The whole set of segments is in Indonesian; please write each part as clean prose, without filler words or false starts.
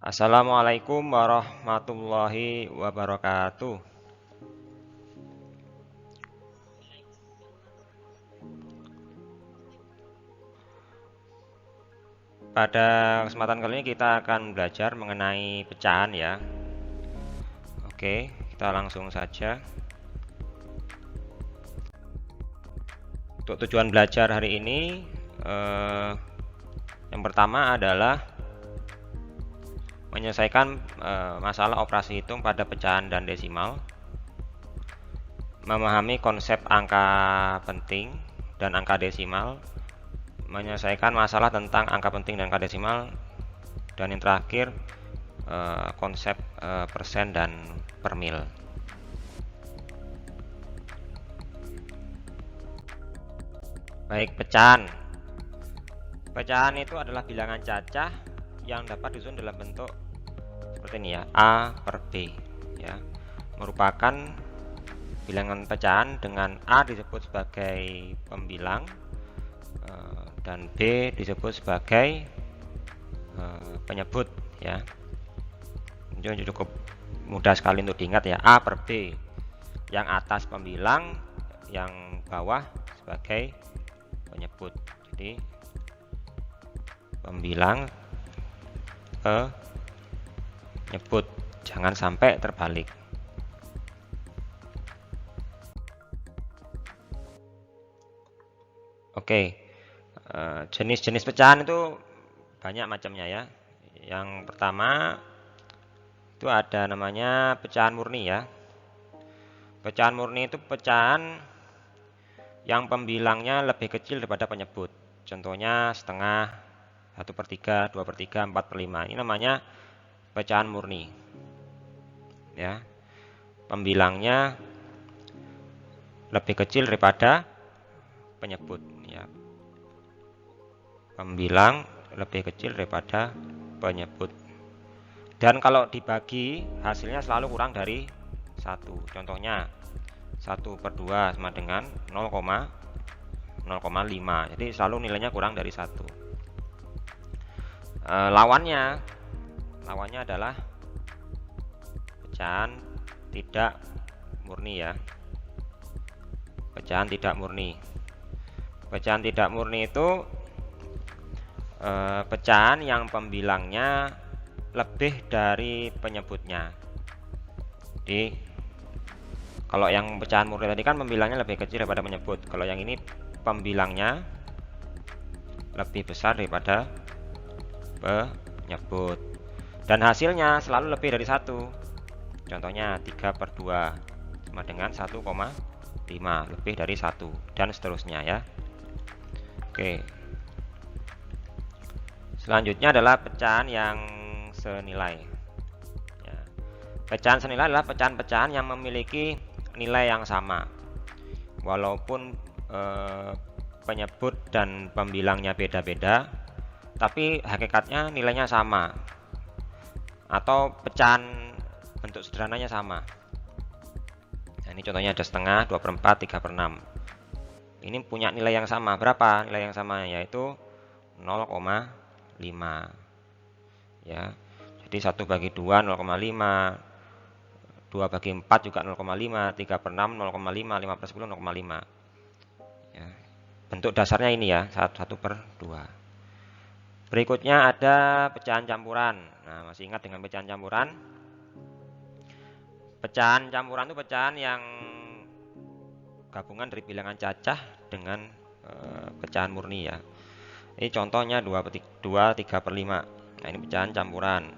Assalamualaikum warahmatullahi wabarakatuh. Pada kesempatan kali ini kita akan belajar mengenai pecahan ya. Oke, kita langsung saja. Untuk tujuan belajar hari ini, yang pertama adalah menyelesaikan masalah operasi hitung pada pecahan dan desimal, memahami konsep angka penting dan angka desimal, menyelesaikan masalah tentang angka penting dan angka desimal, dan yang terakhir konsep persen dan per mil. Baik, pecahan. Pecahan itu adalah bilangan cacah yang dapat disusun dalam bentuk seperti ini ya, A per B ya. Merupakan bilangan pecahan dengan A disebut sebagai pembilang dan B disebut sebagai penyebut ya. Ini cukup mudah sekali untuk diingat ya, A per B. Yang atas pembilang, yang bawah sebagai penyebut. Jadi pembilang penyebut, jangan sampai terbalik. Oke, jenis-jenis pecahan itu banyak macamnya ya. Yang pertama itu ada namanya pecahan murni ya. Pecahan murni itu pecahan yang pembilangnya lebih kecil daripada penyebut. Contohnya setengah, 1/3, 2/3, 4/5. Ini namanya pecahan murni. Ya. Pembilangnya lebih kecil daripada penyebut ya. Pembilang lebih kecil daripada penyebut. Dan kalau dibagi hasilnya selalu kurang dari 1. Contohnya 1/2 sama dengan 0,5. Jadi selalu nilainya kurang dari 1. Lawannya adalah pecahan tidak murni ya. Pecahan tidak murni. Pecahan tidak murni itu pecahan yang pembilangnya lebih dari penyebutnya. Jadi kalau yang pecahan murni tadi kan pembilangnya lebih kecil daripada penyebut. Kalau yang ini pembilangnya lebih besar daripada penyebut. Dan hasilnya selalu lebih dari 1. Contohnya 3/2 sama dengan 1,5, lebih dari 1 dan seterusnya ya. Oke. Selanjutnya adalah pecahan yang senilai. Ya. Pecahan senilai adalah pecahan-pecahan yang memiliki nilai yang sama, walaupun penyebut dan pembilangnya beda-beda, tapi hakikatnya nilainya sama, atau pecahan bentuk sederhananya sama. Nah, ini contohnya ada setengah, 2/4, 3/6. Ini punya nilai yang sama. Berapa nilai yang sama? Yaitu 0,5 ya. Jadi 1/2 0,5, 2/4 juga 0,5, 3/6 0,5, 5/10 0,5 ya. Bentuk dasarnya ini ya, 1/2. Berikutnya ada pecahan campuran. Nah, masih ingat dengan pecahan campuran? Pecahan campuran itu pecahan yang gabungan dari bilangan cacah dengan pecahan murni ya. Ini contohnya 2/3/5. Nah, ini pecahan campuran.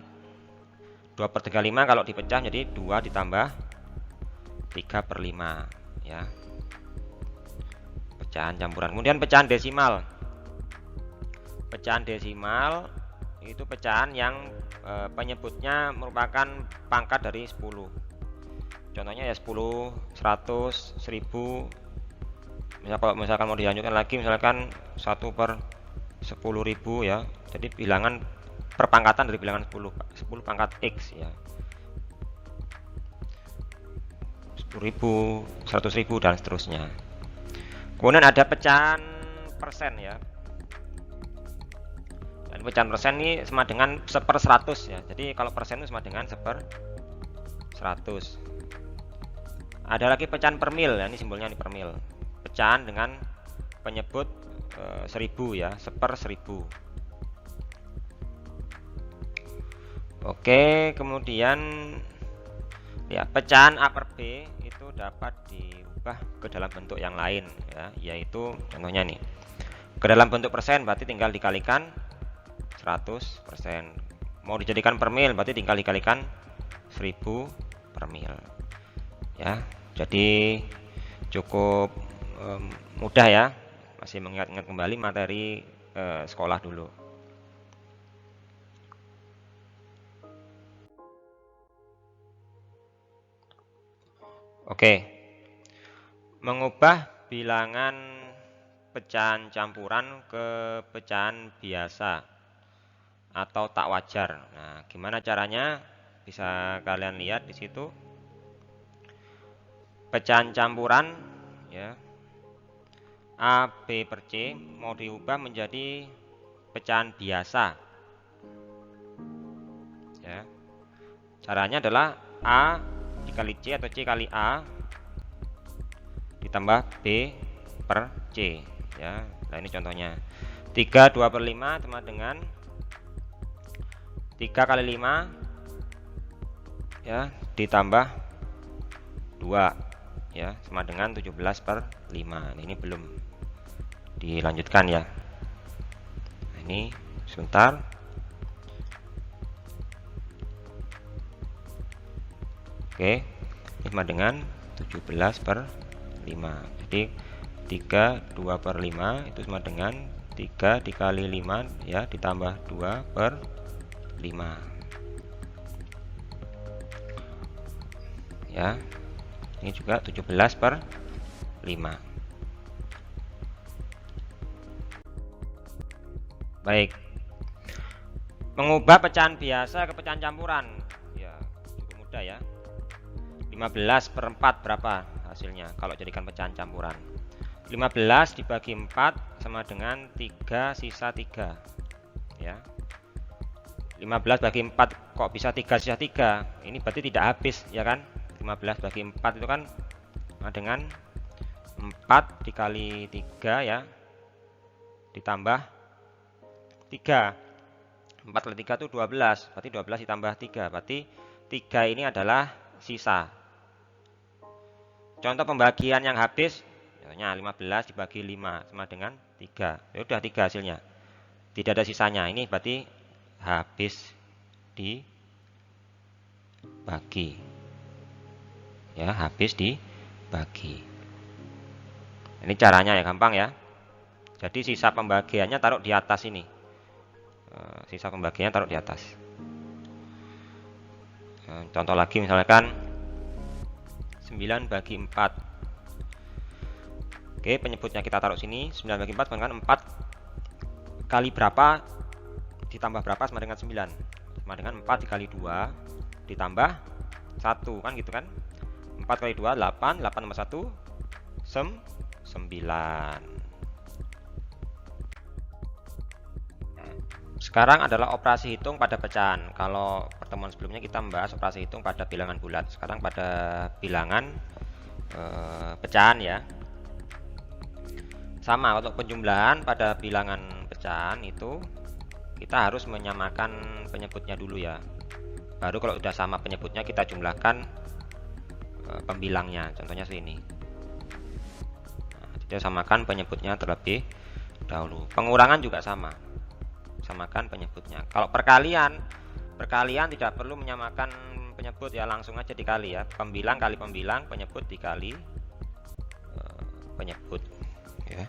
2/3/5 kalau dipecah jadi 2 ditambah 3/5 ya. Pecahan campuran. Kemudian pecahan desimal. Pecahan desimal itu pecahan yang penyebutnya merupakan pangkat dari 10. Contohnya ya 10, 100, 1000. Kalau misalkan mau dilanjutkan lagi, misalkan 1/10.000 ya. Jadi bilangan perpangkatan dari bilangan 10 pangkat X ya. 10.000, 100.000 dan seterusnya. Kemudian ada pecahan persen ya. Dan pecahan persen ini sama dengan 1/100 ya. Jadi kalau persen itu sama dengan 1/100. Ada lagi pecahan per mil ya, ini simbolnya ini per mil. Pecahan dengan penyebut 1000 ya, 1/1000. Oke, kemudian ya pecahan A per B itu dapat diubah ke dalam bentuk yang lain ya, yaitu contohnya nih. Ke dalam bentuk persen berarti tinggal dikalikan 100%. Mau dijadikan per mil berarti tinggal dikalikan 1000 per mil. Ya, jadi cukup mudah ya. Masih mengingat-ingat kembali materi sekolah dulu. Oke. Mengubah bilangan pecahan campuran ke pecahan biasa atau tak wajar. Nah, gimana caranya? Bisa kalian lihat di situ. Pecahan campuran ya. A, B per C mau diubah menjadi pecahan biasa. Ya. Caranya adalah A dikali C atau C kali A ditambah B per C ya. Nah, ini contohnya. 3 2/5 sama dengan 3 kali 5 ya ditambah 2 ya sama dengan 17/5. Nah, ini belum dilanjutkan ya. Nah, ini sebentar. Oke, ini sama dengan 17/5. Jadi 3 2/5 itu sama dengan 3 dikali 5 ya ditambah 2/5 ya. Ini juga 17/5. Baik, mengubah pecahan biasa ke pecahan campuran ya cukup mudah ya. 15/4 berapa hasilnya kalau jadikan pecahan campuran? 15 dibagi 4 sama dengan 3 sisa 3 ya. 15 bagi 4 kok bisa 3 sisa 3? Ini berarti tidak habis ya kan. 15 bagi 4 itu kan sama dengan 4 dikali 3 ya ditambah 3. 4 kali 3 itu 12, berarti 12 ditambah 3, berarti 3 ini adalah sisa. Contoh pembagian yang habis, contohnya 15 dibagi 5 sama dengan 3. Ya udah 3 hasilnya. Tidak ada sisanya. Ini berarti habis dibagi. Ya, habis dibagi. Ini caranya ya, gampang ya. Jadi sisa pembagiannya taruh di atas ini. Sisa pembagiannya taruh di atas. Contoh lagi misalkan 9 bagi 4. Oke, penyebutnya kita taruh sini. 9 bagi 4 dengan 4 kali berapa ditambah berapa sama dengan 9. Sama dengan 4 dikali 2 ditambah 1 kan gitu kan. 4 kali 2 8, 8 tambah 1 9. Sekarang adalah operasi hitung pada pecahan. Kalau pertemuan sebelumnya kita membahas operasi hitung pada bilangan bulat. Sekarang pada bilangan pecahan ya. Sama untuk penjumlahan pada bilangan pecahan itu kita harus menyamakan penyebutnya dulu ya. Baru kalau sudah sama penyebutnya kita jumlahkan pembilangnya. Contohnya seperti ini. Nah, kita samakan penyebutnya terlebih dahulu. Pengurangan juga sama. Samakan penyebutnya. Kalau perkalian tidak perlu menyamakan penyebut ya, langsung aja dikali ya. Pembilang kali pembilang, penyebut dikali penyebut ya.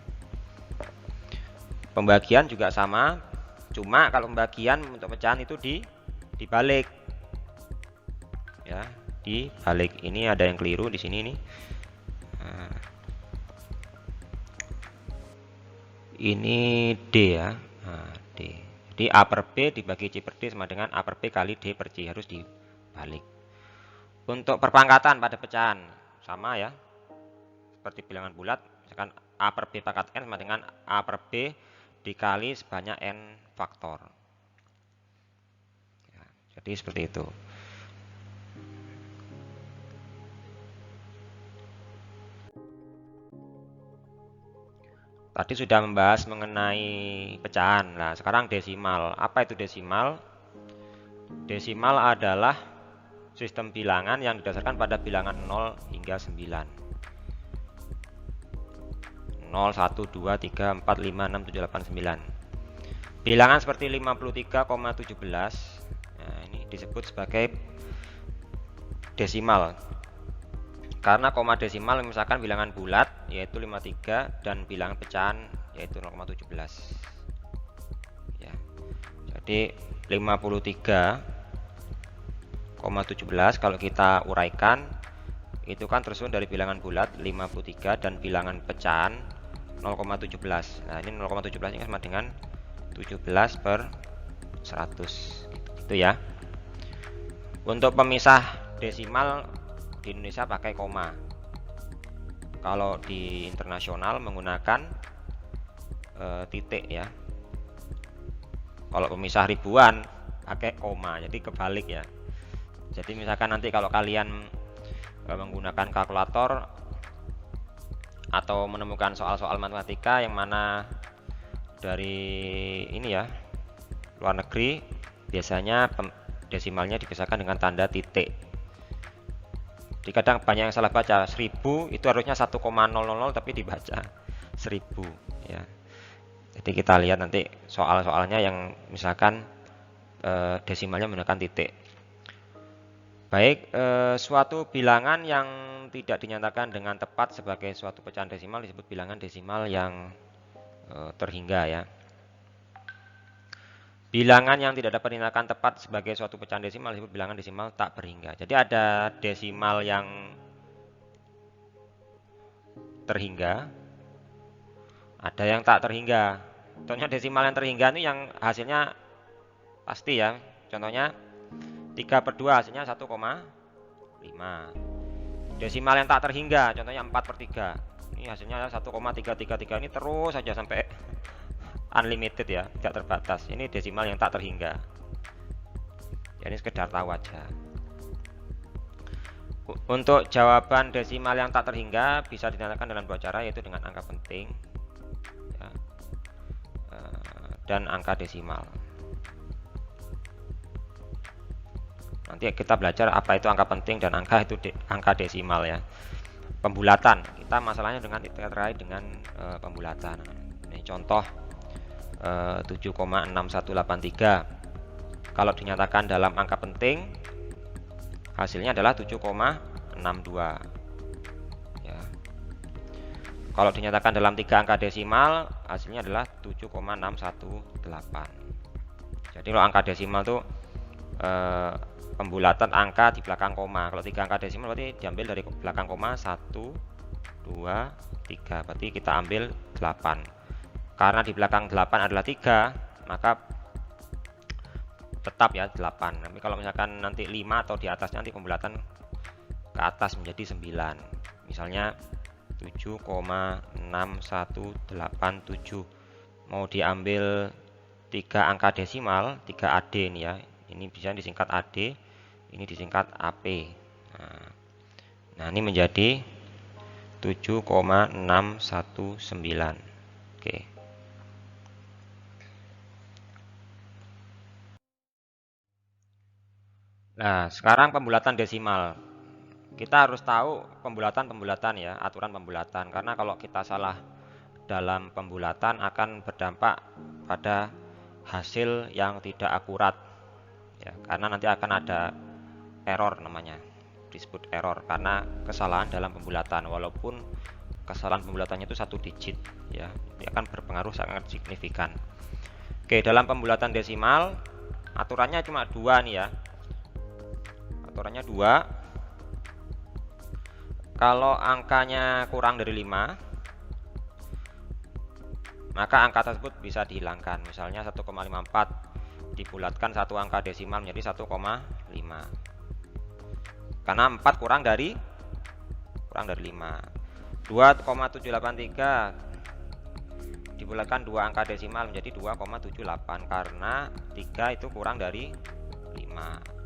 Pembagian juga sama, cuma kalau pembagian untuk pecahan itu dibalik ya, dibalik. Ini ada yang keliru di sini nih. Nah, ini D ya. Nah, D. Jadi A per B dibagi C per D sama dengan A per B kali D per C, harus dibalik. Untuk perpangkatan pada pecahan sama ya, seperti bilangan bulat. Misalkan A per B pangkat N sama dengan A per B dikali sebanyak N faktor. Jadi seperti itu. Tadi sudah membahas mengenai pecahan. Nah, sekarang desimal. Apa itu desimal? Desimal adalah sistem bilangan yang didasarkan pada bilangan 0 hingga 9. 0, 1, 2, 3, 4, 5, 6, 7, 8, 9. Bilangan seperti 53,17, nah ini disebut sebagai desimal. Karena koma desimal misalkan bilangan bulat yaitu 53 dan bilangan pecahan yaitu 0,17. Ya. Jadi 53,17 kalau kita uraikan itu kan tersusun dari bilangan bulat 53 dan bilangan pecahan 0,17. Nah, ini 0,17 ini sama dengan 17/100 gitu ya. Untuk pemisah desimal di Indonesia pakai koma. Kalau di internasional menggunakan titik ya. Kalau pemisah ribuan pakai koma. Jadi kebalik ya. Jadi misalkan nanti kalau kalian menggunakan kalkulator atau menemukan soal-soal matematika yang mana dari ini ya luar negeri, biasanya desimalnya dipisahkan dengan tanda titik. Jadi kadang banyak yang salah baca, 1000 itu harusnya 1,000 tapi dibaca 1000 ya. Jadi kita lihat nanti soal-soalnya yang misalkan desimalnya menggunakan titik. Baik, suatu bilangan yang tidak dinyatakan dengan tepat sebagai suatu pecahan desimal disebut bilangan desimal yang terhingga ya. Bilangan yang tidak dapat dinyatakan tepat sebagai suatu pecahan desimal disebut bilangan desimal tak berhingga. Jadi ada desimal yang terhingga, ada yang tak terhingga. Contohnya desimal yang terhingga itu yang hasilnya pasti ya. Contohnya 3/2 hasilnya 1,5. Desimal yang tak terhingga contohnya 4/3. Ini hasilnya 1,333. Ini terus saja sampai unlimited ya, tidak terbatas. Ini desimal yang tak terhingga. Ya, ini sekedar tahu aja. Untuk jawaban desimal yang tak terhingga bisa dinyatakan dalam dua cara, yaitu dengan angka penting ya, dan angka desimal. Nanti kita belajar apa itu angka penting dan angka itu angka desimal ya. Pembulatan, kita masalahnya terkait dengan pembulatan. Ini contoh 7,6183. Kalau dinyatakan dalam angka penting hasilnya adalah 7,62 ya. Kalau dinyatakan dalam 3 angka desimal hasilnya adalah 7,618. Jadi kalau angka desimal itu pembulatan angka di belakang koma. Kalau 3 angka desimal berarti diambil dari belakang koma 1, 2, 3. Berarti kita ambil 8. Karena di belakang 8 adalah 3, maka tetap ya 8. Tapi kalau misalkan nanti 5 atau di atasnya nanti pembulatan ke atas menjadi 9. Misalnya 7,6187 mau diambil 3 angka desimal, 3 AD ini ya. Ini bisa disingkat AD, ini disingkat AP. Nah, ini menjadi 7,619. Oke. Nah, sekarang pembulatan desimal. Kita harus tahu pembulatan ya, aturan pembulatan. Karena kalau kita salah dalam pembulatan akan berdampak pada hasil yang tidak akurat. Ya, karena nanti akan ada error namanya, disebut error karena kesalahan dalam pembulatan. Walaupun kesalahan pembulatannya itu 1 digit, ya, ini akan berpengaruh sangat signifikan. Oke, dalam pembulatan desimal aturannya cuma 2 nih ya. Aturannya 2. Kalau angkanya kurang dari 5, maka angka tersebut bisa dihilangkan. Misalnya 1,54 dibulatkan satu angka desimal menjadi 1,5. Karena 4 kurang dari 5. 2,783 dibulatkan 2 angka desimal menjadi 2,78 karena 3 itu kurang dari 5.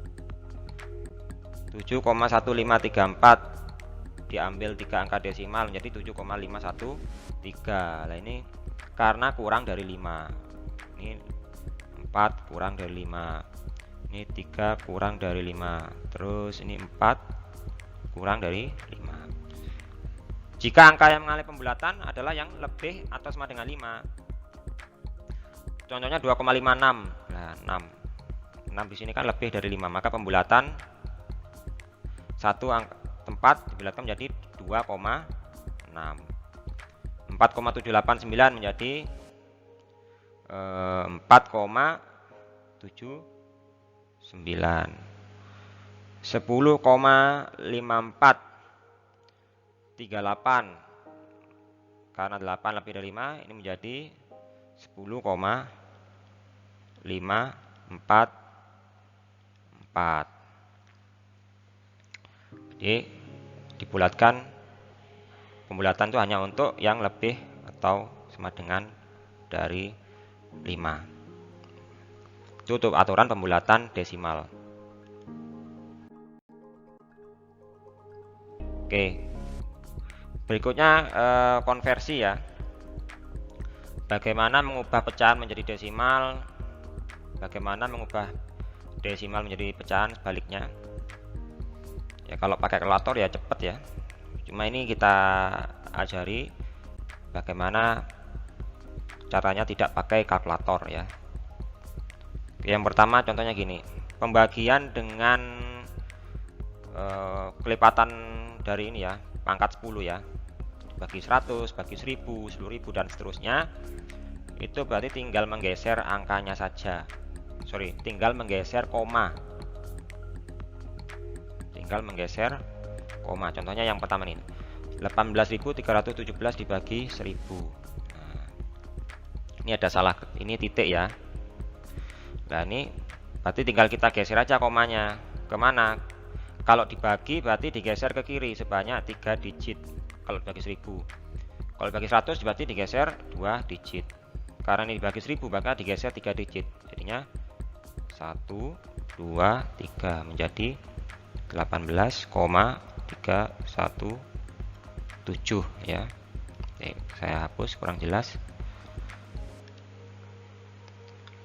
7,1534 diambil 3 angka desimal menjadi 7,513. Nah ini karena kurang dari 5. Ini 4 kurang dari 5. Ini 3 kurang dari 5. Terus ini 4 kurang dari 5. Jika angka yang mengalami pembulatan adalah yang lebih atau sama dengan 5. Contohnya 2,56. Nah, 6 di sini kan lebih dari 5, maka pembulatan satu tempat dibulatkan menjadi 2,6. 4,789 menjadi 4,79. 10,5438 karena 8 lebih dari 5 ini menjadi 10,544. Jadi dibulatkan, pembulatan itu hanya untuk yang lebih atau sama dengan dari 5. Itu untuk aturan pembulatan desimal. Oke, berikutnya konversi ya. Bagaimana mengubah pecahan menjadi desimal, bagaimana mengubah desimal menjadi pecahan sebaliknya. Ya kalau pakai kalkulator ya cepet ya. Cuma ini kita ajari bagaimana caranya tidak pakai kalkulator ya. Yang pertama contohnya gini, pembagian dengan kelipatan dari ini ya, pangkat 10 ya, bagi 100, bagi 1000, 10.000 dan seterusnya. Itu berarti tinggal menggeser angkanya saja. Tinggal menggeser koma. Contohnya yang pertama nih, 18.317 dibagi 1000. Nah, ini ada salah, ini titik ya. Nah ini berarti tinggal kita geser aja komanya. Kemana? Kalau dibagi berarti digeser ke kiri sebanyak 3 digit. Kalau dibagi 1000. Kalau dibagi 100 berarti digeser 2 digit. Karena ini dibagi 1000 maka digeser 3 digit. Jadinya 1, 2, 3 menjadi 18,317 ya. Oke, saya hapus kurang jelas.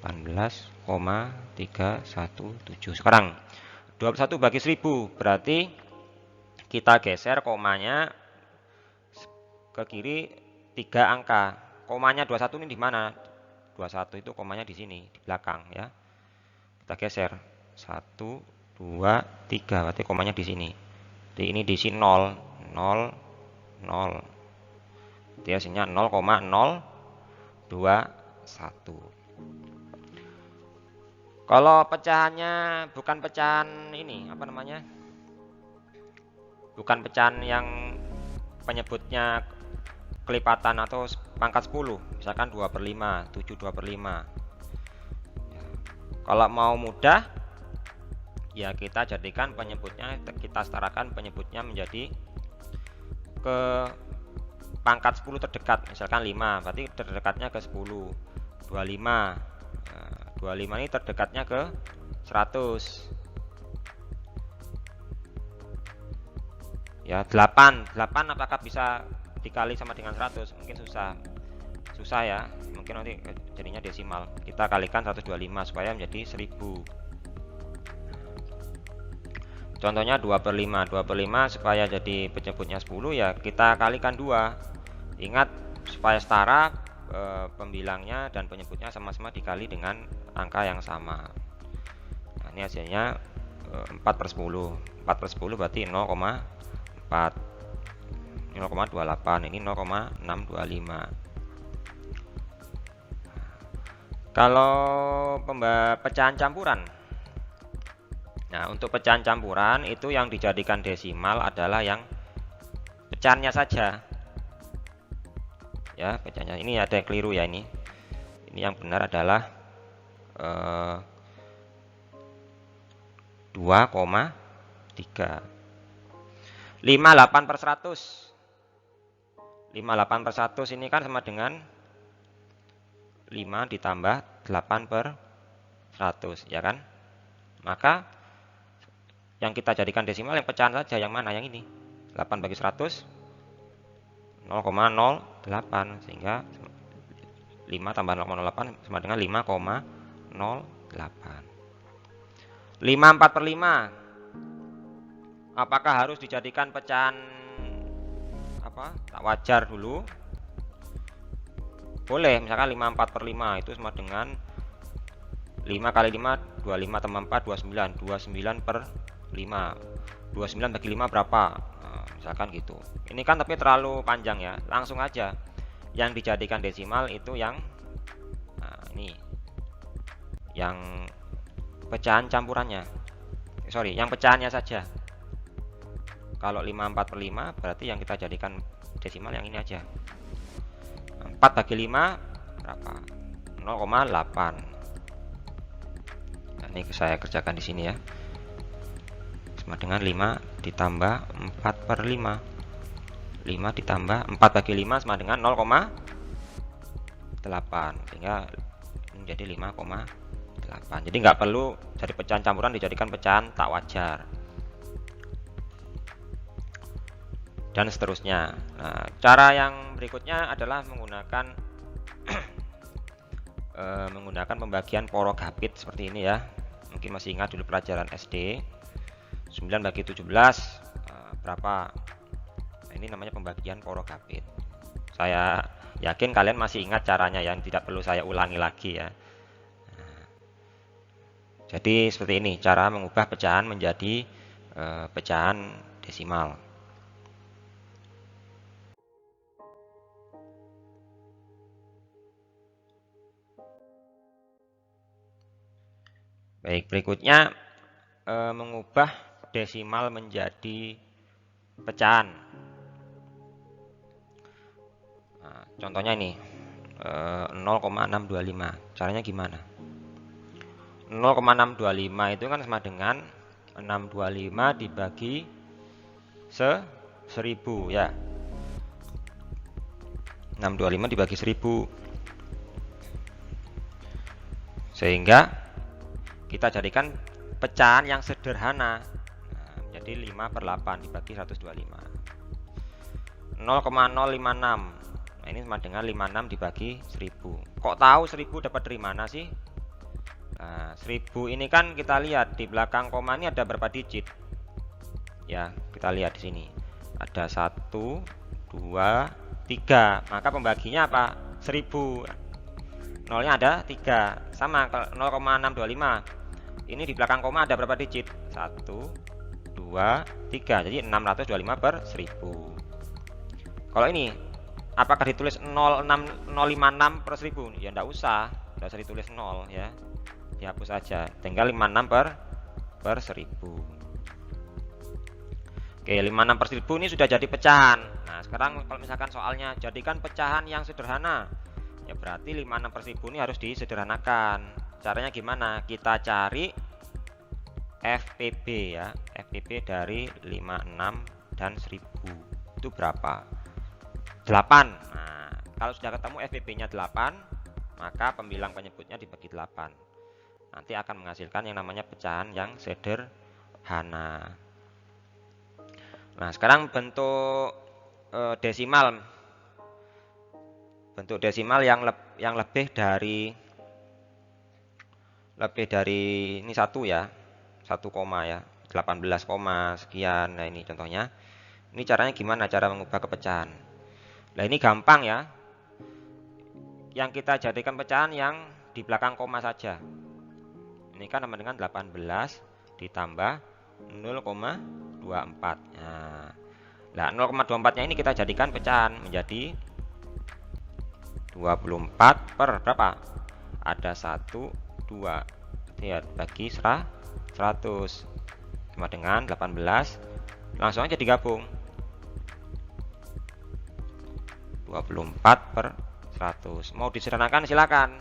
18,317. Sekarang 21 bagi 1000 berarti kita geser komanya ke kiri 3 angka. Komanya 21 ini di mana? 21 itu komanya di sini, di belakang ya. Kita geser 1, 2, 3 berarti komanya di sini. Jadi ini di sini 0, 0, 0. Jadi hasilnya 0,021. Kalau pecahannya bukan pecahan ini, apa namanya? Bukan pecahan yang penyebutnya kelipatan atau pangkat 10, misalkan 2/5, 7 2/5. Kalau mau mudah, ya kita jadikan penyebutnya, kita setarakan penyebutnya menjadi ke pangkat 10 terdekat, misalkan 5, berarti terdekatnya ke 10, 25. 25 ini terdekatnya ke 100 ya. 8 apakah bisa dikali sama dengan 100? Mungkin susah ya, mungkin nanti jadinya desimal. Kita kalikan 125 supaya menjadi 1000. Contohnya 2/5 supaya jadi penyebutnya 10 ya kita kalikan 2. Ingat supaya setara, pembilangnya dan penyebutnya sama-sama dikali dengan angka yang sama. Nah, ini hasilnya 4/10. 4/10 berarti 0,4. 0,28. Ini 0,625. Kalau pecahan campuran, nah untuk pecahan campuran itu yang dijadikan desimal adalah yang pecahannya saja ya. Pecahannya ini ada yang keliru ya, ini yang benar adalah 2,3. 58/100. 58/100 ini kan sama dengan 5 ditambah 8/100 ya kan. Maka yang kita jadikan desimal yang pecahan saja. Yang mana? Yang ini. 8 bagi 100 0,08, sehingga 5 tambah 0,08 sama dengan 5,08. 5/4/5 apakah harus dijadikan pecahan tak wajar dulu? Boleh, misalkan 5/4/5 itu sama dengan 5 kali 5 25 tambah 4 29, 29/5. 29 bagi 5 berapa? Nah, misalkan gitu. Ini kan tapi terlalu panjang ya. Langsung aja. Yang dijadikan desimal itu yang ini. Yang pecahan campurannya. Sorry, yang pecahannya saja. Kalau 5/4/5 berarti yang kita jadikan desimal yang ini aja. 4 bagi 5 berapa? 0,8. Nah, ini saya kerjakan di sini ya. Sama dengan 5 ditambah 4/5. 5 ditambah 4 bagi 5 sama dengan 0,8, sehingga menjadi 5,8. Jadi nggak perlu dari pecahan campuran dijadikan pecahan tak wajar. Dan seterusnya. Nah, cara yang berikutnya adalah menggunakan pembagian porogapit seperti ini ya. Mungkin masih ingat dulu pelajaran SD. 9 bagi 17 berapa? Nah, ini namanya pembagian porogapit. Saya yakin kalian masih ingat caranya ya, tidak perlu saya ulangi lagi ya. Nah, jadi seperti ini cara mengubah pecahan menjadi pecahan desimal. Baik, berikutnya mengubah desimal menjadi pecahan. Nah, contohnya ini 0,625. Caranya gimana? 0,625 itu kan sama dengan 625 dibagi 1000 ya. 625 dibagi 1000. Sehingga kita jadikan pecahan yang sederhana. Nah, jadi 5/8 dibagi 125. 0,056. Nah, ini sama dengan 56 dibagi 1000. Kok tahu 1000 dapat dari mana sih? Nah, 1000 ini kan kita lihat di belakang koma ini ada berapa digit? Ya, kita lihat di sini. Ada 1, 2, 3. Maka pembaginya apa? 1000. Nolnya ada 3. Sama 0,625. Ini di belakang koma ada berapa digit? 1, 2, 3. Jadi 625/1000. Kalau ini, apakah ditulis 056 per 1000? Ya enggak usah ditulis 0 ya. Dihapus saja. Tinggal 56/1000. Oke, 56/1000 ini sudah jadi pecahan. Nah, sekarang kalau misalkan soalnya jadikan pecahan yang sederhana, ya berarti 56/1000 ini harus disederhanakan. Caranya gimana? Kita cari FPB ya. FPB dari 56 dan 1000 itu berapa? 8. Nah, kalau sudah ketemu FPB-nya 8, maka pembilang penyebutnya dibagi 8. Nanti akan menghasilkan yang namanya pecahan yang sederhana. Nah, sekarang bentuk desimal. Bentuk desimal yang lebih dari ini 1 ya. 1 koma ya. 18 koma sekian. Nah, ini contohnya. Ini caranya gimana cara mengubah ke pecahan? Nah, ini gampang ya. Yang kita jadikan pecahan yang di belakang koma saja. Ini kan sama dengan 18 ditambah 0,24. Nah, 0,24-nya ini kita jadikan pecahan menjadi 24 per berapa? Ada 1, 2. Lihat, bagi 100 sama dengan 18. Langsung aja digabung. 24/100. Mau disederhanakan silakan.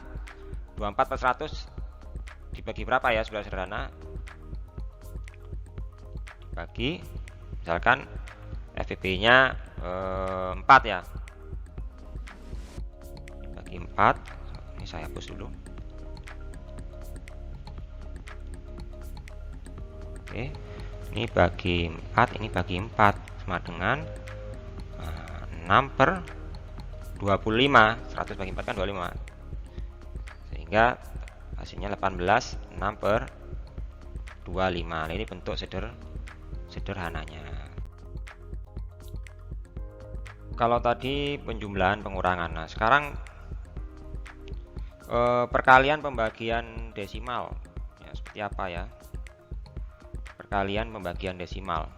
24/100 dibagi berapa ya? Sudah sederhana. Dibagi misalkan FPB-nya 4 ya. Dibagi 4. Ini saya hapus dulu. Oke. Ini bagi 4, ini bagi 4 sama dengan 6 per 25. 100 bagi 4 kan 25. Sehingga hasilnya 18, 6 per 25. Nah, ini bentuk sederhananya. Kalau tadi penjumlahan pengurangan. Nah, sekarang perkalian pembagian desimal. Ya, seperti apa ya? Perkalian pembagian desimal.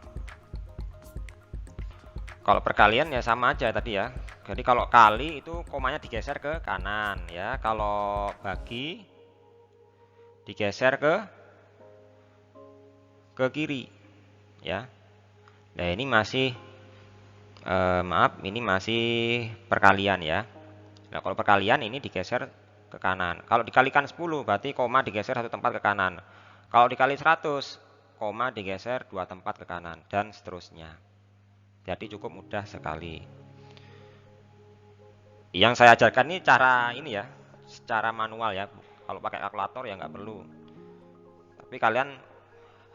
Kalau perkalian ya sama aja tadi ya. Jadi kalau kali itu komanya digeser ke kanan ya. Kalau bagi digeser ke kiri ya. Nah, ini masih maaf, ini masih perkalian ya. Nah, kalau perkalian ini digeser ke kanan. Kalau dikalikan 10 berarti koma digeser 1 tempat ke kanan. Kalau dikali 100, koma digeser 2 tempat ke kanan dan seterusnya. Jadi cukup mudah sekali. Yang saya ajarkan ini cara ini ya, secara manual ya. Kalau pakai kalkulator ya nggak perlu. Tapi kalian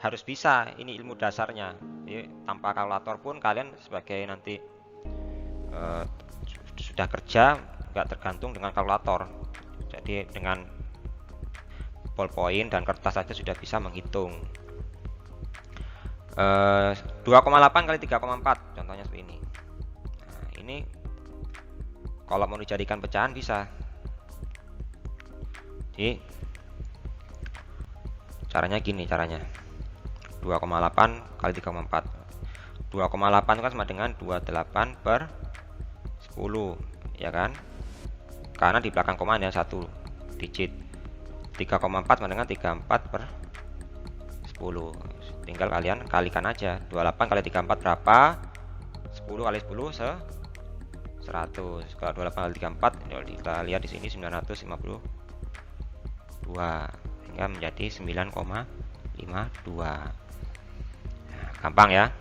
harus bisa, ini ilmu dasarnya. Jadi, tanpa kalkulator pun kalian sebagai nanti sudah kerja nggak tergantung dengan kalkulator. Jadi dengan ballpoint dan kertas saja sudah bisa menghitung. 2,8 kali 3,4 contohnya seperti ini. Nah, ini kalau mau dijadikan pecahan bisa. Jadi caranya gini caranya. 2,8 kali 3,4. 2,8 itu kan sama dengan 28 per 10 ya kan, karena di belakang koma ada 1 digit. 3,4 sama dengan 34 per 10. Tinggal kalian kalikan aja. 28 kali 34 berapa? 10 kali 10 100. Kalau 28 kali 34 kita lihat di sini 952 sehingga menjadi 9,52. Nah, gampang ya.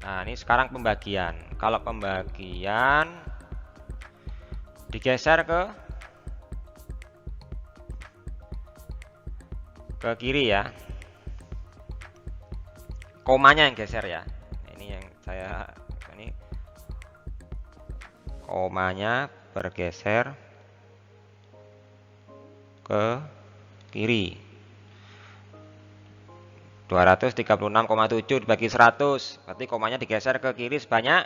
Nah, ini sekarang pembagian. Kalau pembagian digeser ke kiri ya. Komanya yang geser ya. Ini yang saya ini komanya bergeser ke kiri. 236,7 dibagi 100 berarti komanya digeser ke kiri sebanyak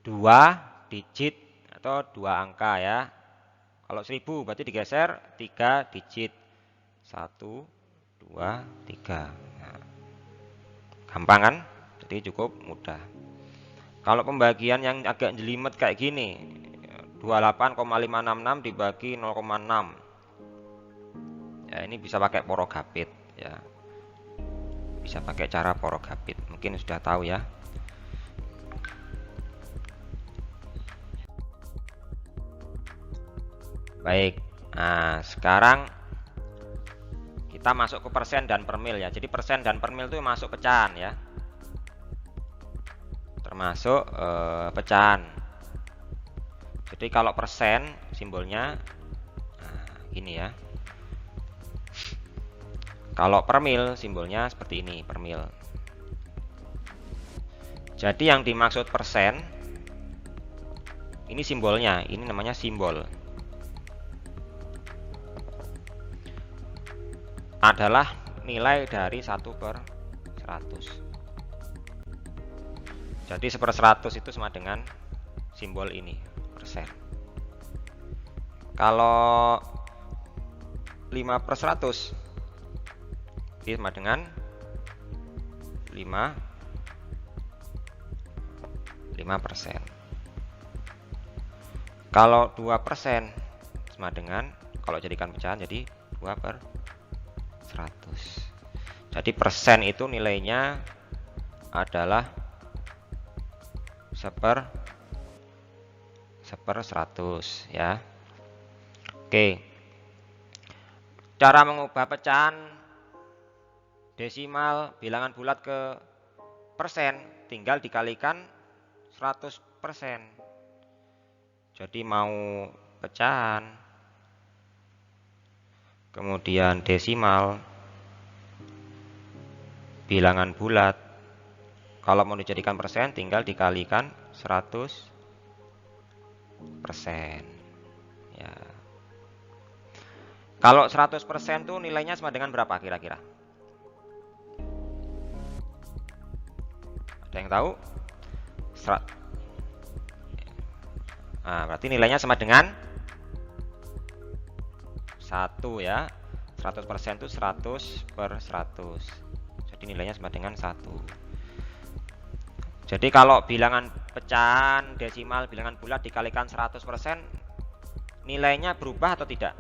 2 digit atau 2 angka ya. Kalau 1000 berarti digeser 3 digit. 1, 2, 3. Nah, gampang kan? Jadi cukup mudah. Kalau pembagian yang agak jelimet kayak gini, 28,566 dibagi 0,6. Ya, ini bisa pakai porogapit ya. Bisa pakai cara porogapit. Mungkin sudah tahu ya. Baik. Nah, sekarang kita masuk ke persen dan per mil ya. Jadi persen dan per mil itu masuk pecahan ya. Termasuk pecahan. Jadi kalau persen simbolnya gini ya. Kalau per mil simbolnya seperti ini, per mil. Jadi yang dimaksud persen ini simbolnya, ini namanya simbol. Adalah nilai dari 1 per 100. Jadi 1/100 itu sama dengan simbol ini, persen. Kalau 5/100 ini sama dengan 5%. Kalau 2% sama dengan, kalau jadikan pecahan jadi 2/100. Jadi persen itu nilainya adalah 1/100 ya. Oke. Cara mengubah pecahan desimal bilangan bulat ke persen tinggal dikalikan 100%. Jadi mau pecahan kemudian desimal, bilangan bulat. Kalau mau dijadikan persen tinggal dikalikan 100%. Ya. Kalau 100% tuh nilainya sama dengan berapa kira-kira? Ada yang tahu? Nah, berarti nilainya sama dengan 1 ya. 100% itu 100/100. Jadi nilainya sama dengan 1. Jadi kalau bilangan pecahan, desimal, bilangan bulat dikalikan 100%, nilainya berubah atau tidak?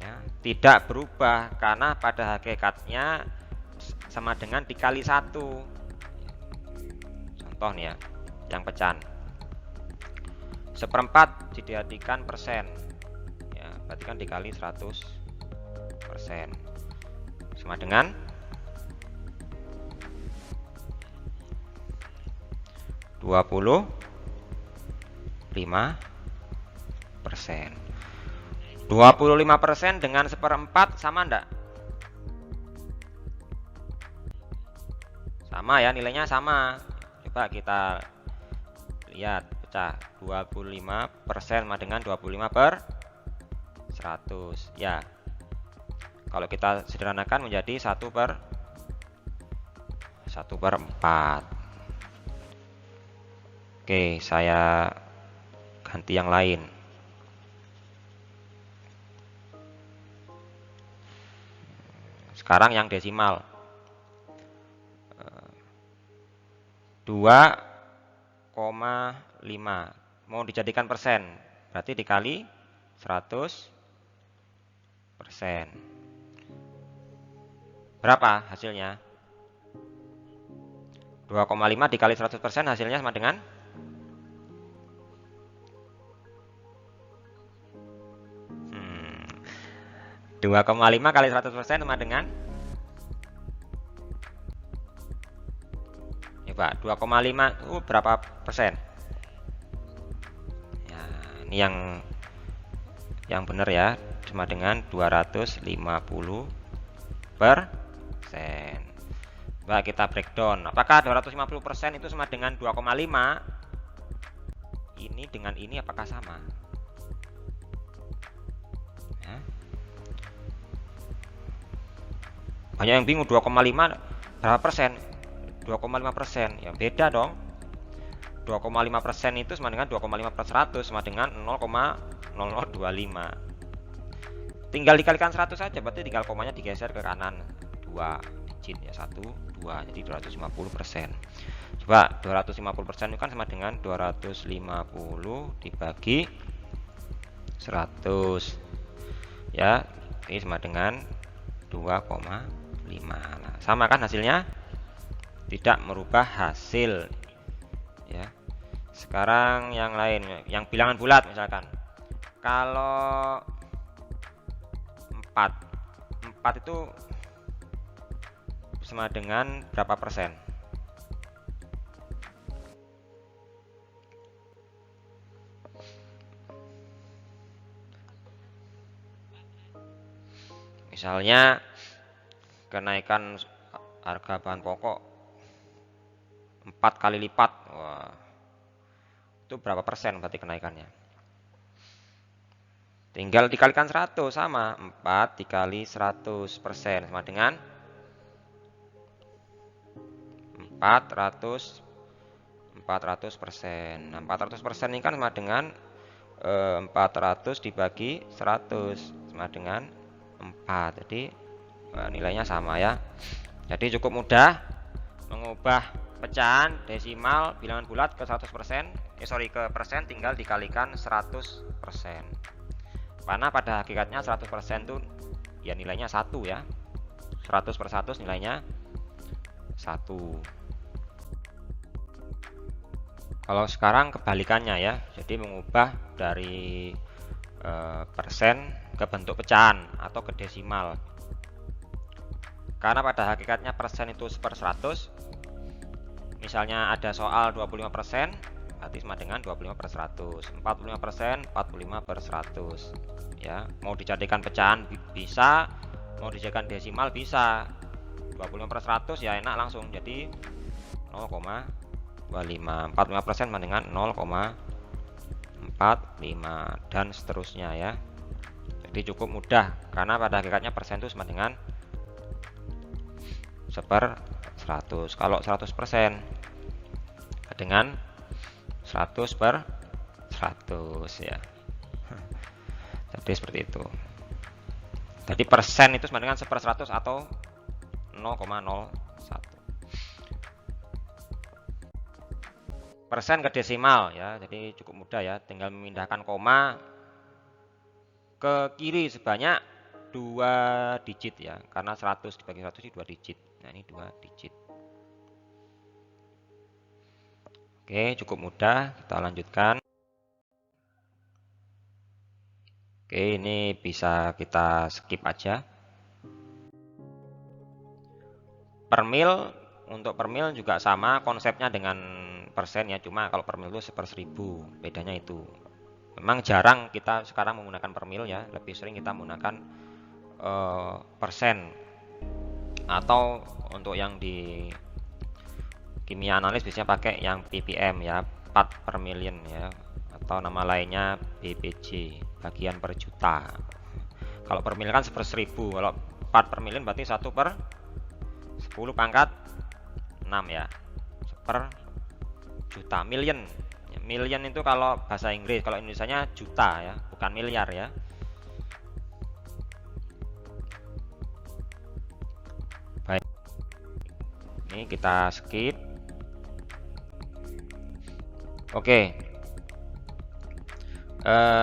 Ya, tidak berubah karena pada hakikatnya sama dengan dikali 1. Contoh nih ya, yang pecahan 1/4 dijadikan persen, ya berarti kan dikali 100% sama dengan 25%. 25% dengan 1/4 sama enggak? Sama ya, nilainya sama. Coba kita lihat, pecah 25% sama dengan 25/100 ya. Kalau kita sederhanakan menjadi 1/4. Oke, saya ganti yang lain. Sekarang yang desimal. 2,5 mau dijadikan persen, berarti dikali 100%. Berapa hasilnya? 2,5 dikali 100% hasilnya sama dengan 2,5 kali 100% sama dengan, coba 2,5 itu berapa persen? Ya, ini yang benar ya, sama dengan 250%. Coba kita breakdown. Apakah 250% itu sama dengan 2,5? Ini dengan ini apakah sama? Ya. Banyak yang bingung 2,5 berapa persen? 2,5%. Ya beda dong. 2,5% itu sama dengan 2,5/100 sama dengan 0,0025. Tinggal dikalikan 100 saja, berarti tinggal komanya digeser ke kanan 2 digit ya, 1 2, jadi 250%. Coba 250% itu kan sama dengan 250 dibagi 100 ya, ini sama dengan 2,5. Nah, sama kan hasilnya? Tidak merubah hasil ya. Sekarang yang lain, yang bilangan bulat misalkan. Kalau 4 itu sama dengan berapa persen? Misalnya kenaikan harga bahan pokok 4 kali lipat. Wah, itu berapa persen berarti kenaikannya? Tinggal dikalikan 100, sama 4 dikali 100% sama dengan 400%. Nah, 400% ini kan sama dengan 400 dibagi 100 sama dengan 4. Jadi nilainya sama ya. Jadi cukup mudah mengubah pecahan, desimal, bilangan bulat ke 100%, ke persen, tinggal dikalikan 100%. Karena pada hakikatnya 100% itu ya nilainya 1 ya. 100/100 nilainya 1. Kalau sekarang kebalikannya ya. Jadi mengubah dari persen ke bentuk pecahan atau ke desimal. Karena pada hakikatnya persen itu 1/100. Misalnya ada soal 25%, berarti sama dengan 25/100. 45%, 45/100. Ya, mau dijadikan pecahan bisa, mau dijadikan desimal bisa. 25/100 ya enak langsung jadi 0,25. 45% sama dengan 0,45 dan seterusnya ya. Jadi cukup mudah karena pada hakikatnya persen itu sama dengan 1/100. Kalau 100% dengan 100/100 ya. Jadi seperti itu. Jadi persen itu sama dengan 1/100 atau 0,01. Persen ke desimal ya. Jadi cukup mudah ya, tinggal memindahkan koma ke kiri sebanyak 2 digit ya. Karena 100 dibagi 100 itu 2 digit. Nah, ini 2 digit. Oke, cukup mudah. Kita lanjutkan. Oke, ini bisa kita skip aja. Per mil, untuk per mil juga sama konsepnya dengan persen ya, cuma kalau per mil itu 1/1000, bedanya itu. Memang jarang kita sekarang menggunakan per mil ya, lebih sering kita menggunakan persen. Atau untuk yang di kimia analis biasanya pakai yang ppm ya, part per million ya, atau nama lainnya BPJ, bagian per juta. Kalau per mil kan 1/1000, kalau part per million berarti 1/10⁻6 ya, per juta. Million, million itu kalau bahasa Inggris, kalau Indonesianya juta ya, bukan miliar ya. Baik, ini kita skip. Oke,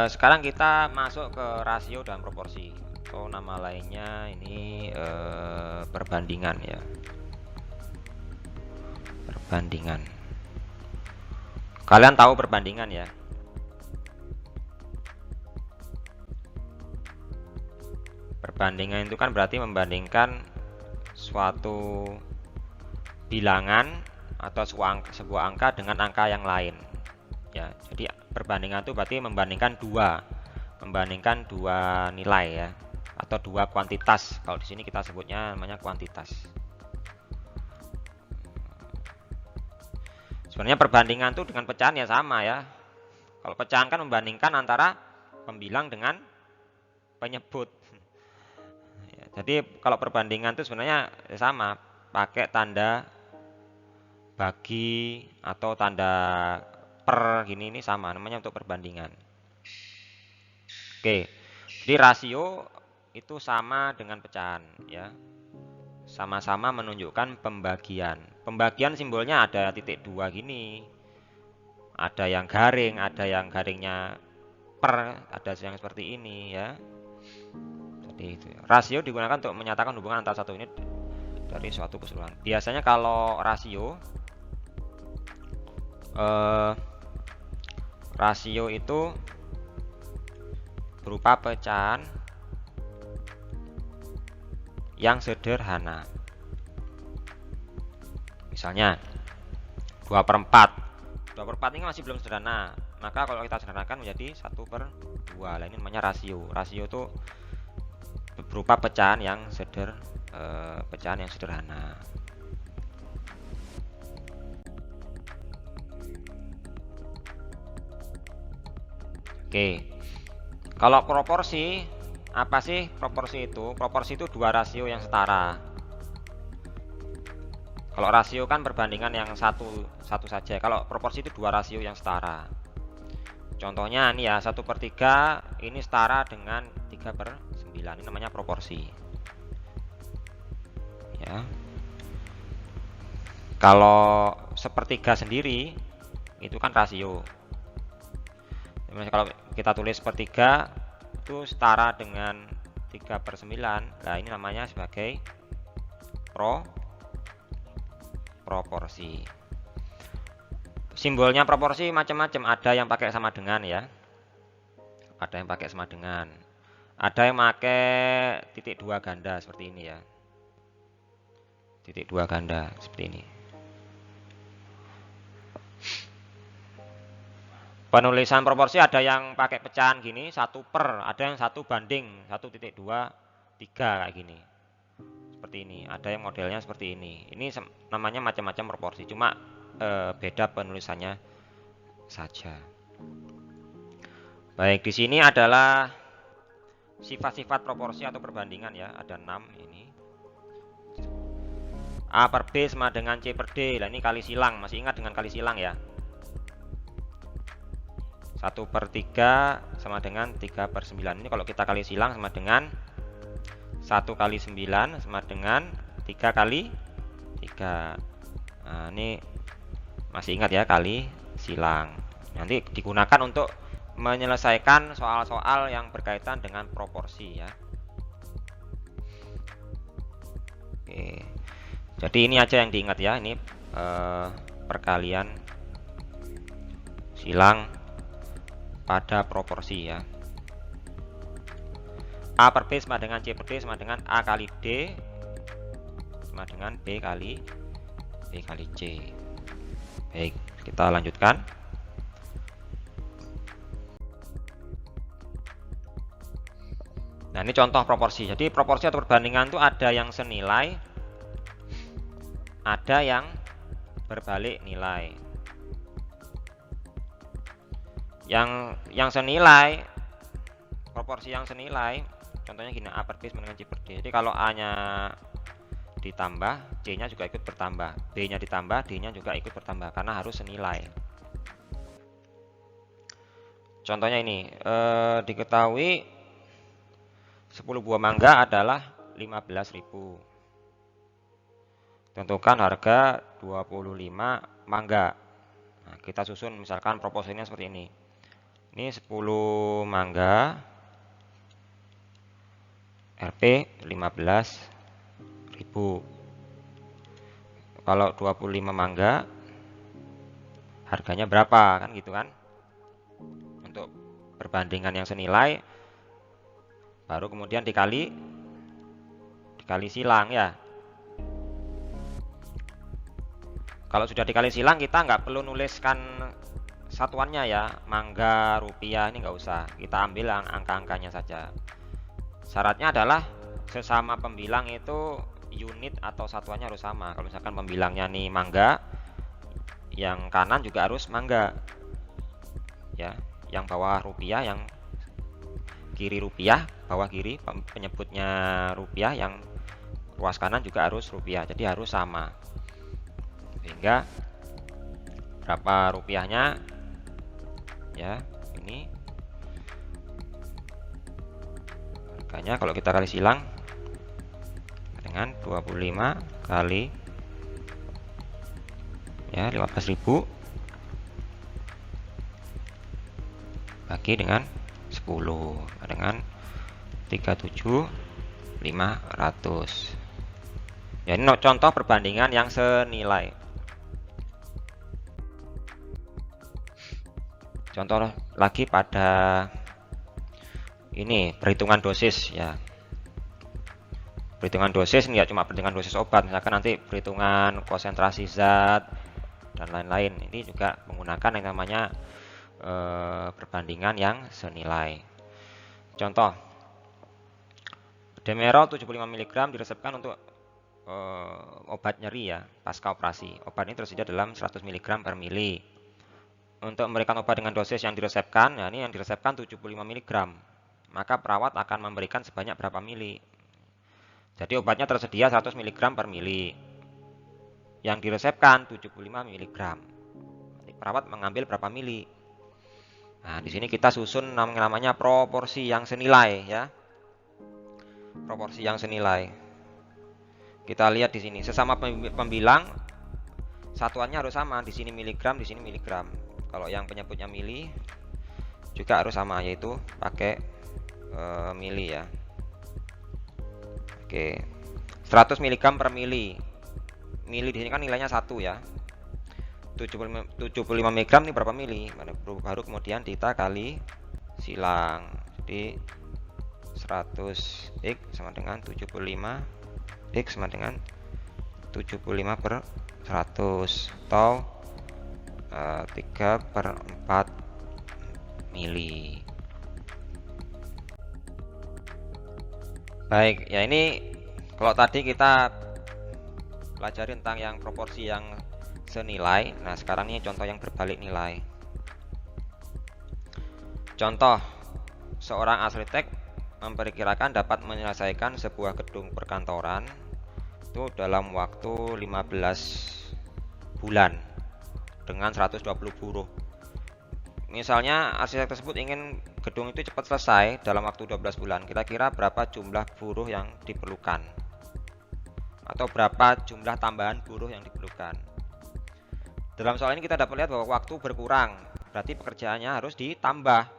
sekarang kita masuk ke rasio dan proporsi. So, nama lainnya ini perbandingan ya. Perbandingan. Kalian tahu perbandingan ya? Perbandingan itu kan berarti membandingkan suatu bilangan atau sebuah angka dengan angka yang lain. Ya, jadi perbandingan itu berarti membandingkan dua nilai ya, atau dua kuantitas. Kalau di sini kita sebutnya namanya kuantitas. Sebenarnya perbandingan itu dengan pecahan ya sama ya. Kalau pecahan kan membandingkan antara pembilang dengan penyebut. Ya, jadi kalau perbandingan itu sebenarnya sama, pakai tanda bagi atau tanda per gini, ini sama, namanya untuk perbandingan. Oke, jadi rasio itu sama dengan pecahan ya, sama-sama menunjukkan pembagian. Pembagian simbolnya ada titik 2 gini, ada yang garing, ada yang garingnya per, ada yang seperti ini ya. Jadi itu rasio digunakan untuk menyatakan hubungan antara satu unit dari suatu keseluruhan. Biasanya kalau rasio itu berupa pecahan yang sederhana. Misalnya 2/4. 2/4 ini masih belum sederhana. Maka kalau kita sederhanakan menjadi 1/2. Nah, ini namanya rasio. Rasio itu berupa pecahan yang sederhana. Oke. Kalau proporsi, apa sih proporsi itu? Proporsi itu dua rasio yang setara. Kalau rasio kan perbandingan yang satu saja. Kalau proporsi itu dua rasio yang setara. Contohnya ini ya, 1/3 ini setara dengan 3/9. Ini namanya proporsi. Ya. Kalau 1/3 sendiri itu kan rasio. Kalau kita tulis 1/3 itu setara dengan 3/9. Nah, ini namanya sebagai proporsi. Simbolnya proporsi macam-macam, ada yang pakai sama dengan ya. Ada yang pakai sama dengan. Ada yang pakai titik 2 ganda seperti ini ya. Titik 2 ganda seperti ini. Penulisan proporsi ada yang pakai pecahan gini 1/, ada yang 1/1.2, 3 kayak gini. Seperti ini. Ada yang modelnya seperti ini. Ini namanya macam-macam proporsi, cuma beda penulisannya saja. Baik, di sini adalah sifat-sifat proporsi atau perbandingan ya. Ada 6 ini. A per B sama dengan C per D. Nah, ini kali silang. Masih ingat dengan kali silang ya? 1/3 sama dengan 3/9. Ini kalau kita kali silang sama dengan 1 kali 9 sama dengan 3 kali 3. Nah, ini masih ingat ya, kali silang. Nanti digunakan untuk menyelesaikan soal-soal yang berkaitan dengan proporsi ya. Oke. Jadi ini aja yang diingat ya, ini perkalian silang pada proporsi ya. A per B sama dengan C per D sama dengan A kali D sama dengan B kali C. Baik, kita lanjutkan. Nah, ini contoh proporsi. Jadi proporsi atau perbandingan itu ada yang senilai, ada yang berbalik nilai. Yang senilai, proporsi yang senilai, contohnya gini, A per B sama dengan C per D. Jadi kalau A-nya ditambah, C-nya juga ikut bertambah, B-nya ditambah, D-nya juga ikut bertambah, karena harus senilai. Contohnya ini, diketahui 10 buah mangga adalah 15.000. Tentukan harga 25 mangga. Nah, kita susun misalkan proporsinya seperti ini. Ini 10 mangga, Rp 15.000. Kalau 25 mangga, harganya berapa, kan gitu kan? Untuk perbandingan yang senilai, baru kemudian dikali silang ya. Kalau sudah dikali silang, kita nggak perlu nuliskan satuannya ya, mangga, rupiah, ini nggak usah. Kita ambil angka-angkanya saja. Syaratnya adalah sesama pembilang itu unit atau satuannya harus sama. Kalau misalkan pembilangnya nih mangga, yang kanan juga harus mangga ya, yang bawah rupiah, yang kiri rupiah, bawah kiri penyebutnya rupiah, yang ruas kanan juga harus rupiah. Jadi harus sama, sehingga berapa rupiahnya ya, ini harganya kalau kita kali silang dengan 25 kali ya 15.000 bagi dengan 10 dengan 37.500. Ya, ini contoh perbandingan yang senilai. Contoh lagi pada ini perhitungan dosis ya. Perhitungan dosis ini ya cuma perhitungan dosis obat, misalkan nanti perhitungan konsentrasi zat dan lain-lain. Ini juga menggunakan yang namanya perbandingan yang senilai. Contoh, Demerol 75 mg diresepkan untuk obat nyeri ya pasca operasi. Obat ini tersedia dalam 100 mg per mili. Untuk memberikan obat dengan dosis yang diresepkan, ya ini yang diresepkan 75 mg, maka perawat akan memberikan sebanyak berapa mili. Jadi obatnya tersedia 100 mg per mili, yang diresepkan 75 mg. Perawat mengambil berapa mili. Nah, di sini kita susun namanya proporsi yang senilai ya. Proporsi yang senilai. Kita lihat di sini, sesama pembilang satuannya harus sama, di sini miligram, di sini miligram. Kalau yang penyebutnya mili juga harus sama, yaitu pakai mili ya. Oke. 100 mg per mili. Mili di sini kan nilainya 1 ya. 75 mg ini berapa mili? Baru kemudian kita kali silang. Jadi 100 X sama dengan 75 X sama dengan 75 per 100 atau 3/4 mili. Baik, ya ini kalau tadi kita pelajari tentang yang proporsi yang senilai. Nah, sekarang ini contoh yang berbalik nilai. Contoh, seorang arsitek memperkirakan dapat menyelesaikan sebuah gedung perkantoran itu dalam waktu 15 bulan dengan 120 buruh. Misalnya arsitek tersebut ingin gedung itu cepat selesai dalam waktu 12 bulan. Kira-kira berapa jumlah buruh yang diperlukan? Atau berapa jumlah tambahan buruh yang diperlukan? Dalam soal ini kita dapat lihat bahwa waktu berkurang, berarti pekerjaannya harus ditambah.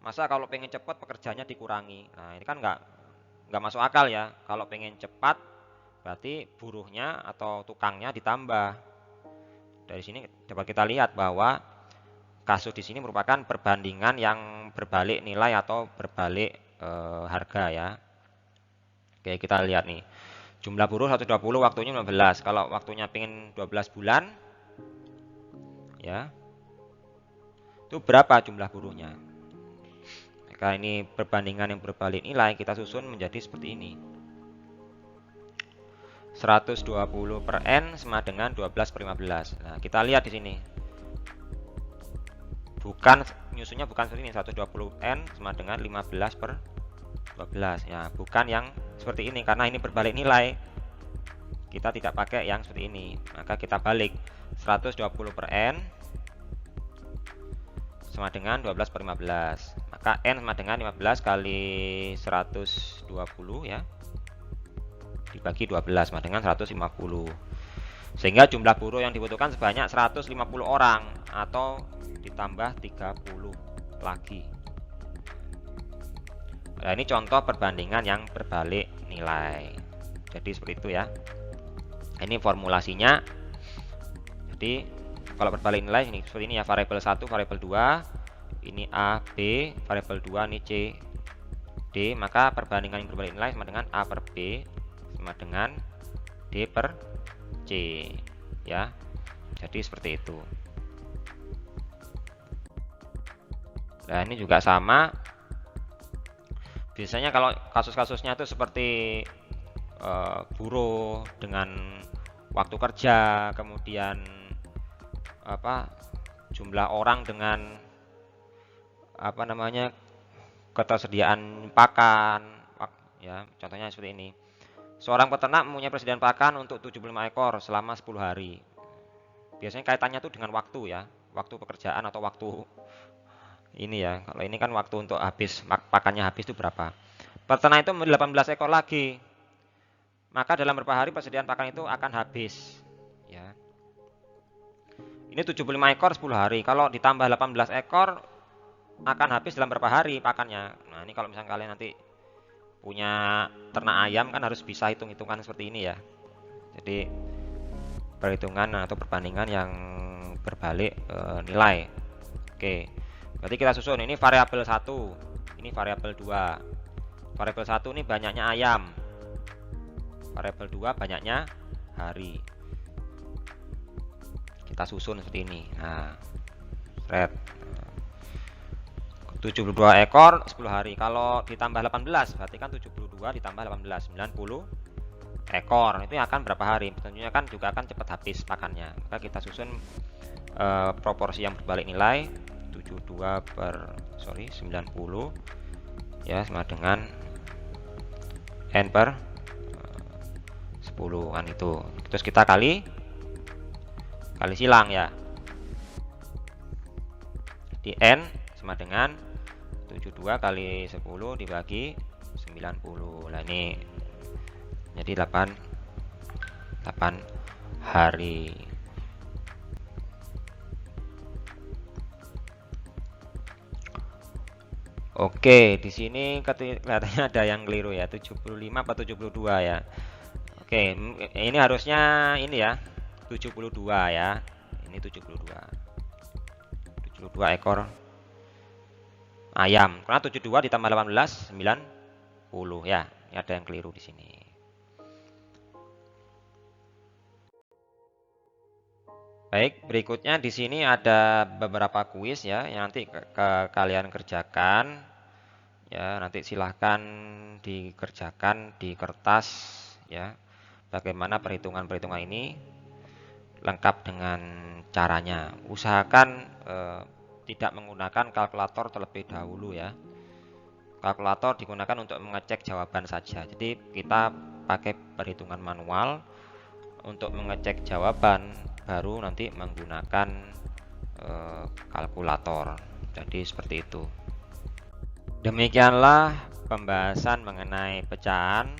Masa kalau pengen cepat pekerjaannya dikurangi? Nah, ini kan nggak masuk akal ya. Kalau pengen cepat berarti buruhnya atau tukangnya ditambah. Dari sini dapat kita lihat bahwa kasus di sini merupakan perbandingan yang berbalik nilai atau berbalik harga ya. Oke, kita lihat nih. Jumlah buruh 120, waktunya 15. Kalau waktunya pengen 12 bulan ya. Itu berapa jumlah buruhnya? Maka ini perbandingan yang berbalik nilai kita susun menjadi seperti ini. 120 per N sama dengan 12 per 15. Nah, kita lihat di sini. Bukan nyusunnya bukan seperti ini, 120 N sama dengan 15 per 12 ya, bukan yang seperti ini karena ini berbalik nilai. Kita tidak pakai yang seperti ini, maka kita balik 120 per N sama dengan 12 per 15, maka N sama dengan 15 kali 120 ya dibagi 12 sama dengan 150, sehingga jumlah buruh yang dibutuhkan sebanyak 150 orang atau ditambah 30 lagi. Nah, ini contoh perbandingan yang berbalik nilai. Jadi seperti itu ya. Ini formulasinya. Jadi kalau berbalik nilai ini seperti ini ya, variabel 1, variabel 2, ini A, B, variabel 2 ini C, D, maka perbandingan yang berbalik nilai sama dengan A per B sama dengan D per C ya. Jadi seperti itu. Nah, ini juga sama. Biasanya kalau kasus-kasusnya itu seperti buruh dengan waktu kerja, kemudian jumlah orang dengan ketersediaan pakan ya, contohnya seperti ini. Seorang peternak mempunyai persediaan pakan untuk 75 ekor selama 10 hari. Biasanya kaitannya tuh dengan waktu ya, waktu pekerjaan atau waktu ini ya. Kalau ini kan waktu untuk habis pakannya habis itu berapa? Peternak itu 18 ekor lagi. Maka dalam beberapa hari persediaan pakan itu akan habis ya. Ini 75 ekor 10 hari. Kalau ditambah 18 ekor akan habis dalam berapa hari pakannya. Nah, ini kalau misalnya kalian nanti punya ternak ayam kan harus bisa hitung-hitungan seperti ini ya. Jadi perhitungan atau perbandingan yang berbalik nilai. Oke. Berarti kita susun ini variabel 1, ini variabel 2. Variabel 1 ini banyaknya ayam. Variabel 2 banyaknya hari. Kita susun seperti ini. Nah, red 72 ekor 10 hari. Kalau ditambah 18 berarti kan 72 ditambah 18 90 ekor. Itu akan berapa hari? Tentunya kan juga akan cepat habis pakannya. Maka kita susun proporsi yang berbalik nilai 90 ya sama dengan N per 10 kan itu. Terus kita kali silang ya. Di N sama dengan 72 kali 10 dibagi 90. Nah, ini jadi 8 hari. Oke, di sini kelihatannya ada yang keliru ya, 75 atau 72 ya. Oke, ini harusnya ini ya, 72 ya. Ini 72 ekor ayam. Karena 72 ditambah 18 90 ya. Ini ada yang keliru di sini. Baik, berikutnya di sini ada beberapa kuis ya yang nanti kalian kerjakan ya. Nanti silahkan dikerjakan di kertas ya. Bagaimana perhitungan-perhitungan ini lengkap dengan caranya. Usahakan tidak menggunakan kalkulator terlebih dahulu ya. Kalkulator digunakan untuk mengecek jawaban saja. Jadi kita pakai perhitungan manual untuk mengecek jawaban, baru nanti menggunakan kalkulator. Jadi seperti itu. Demikianlah pembahasan mengenai pecahan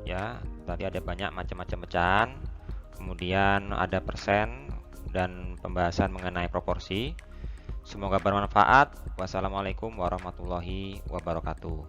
ya. Tadi ada banyak macam-macam pecahan, kemudian ada persen dan pembahasan mengenai proporsi. Semoga bermanfaat. Wassalamualaikum warahmatullahi wabarakatuh.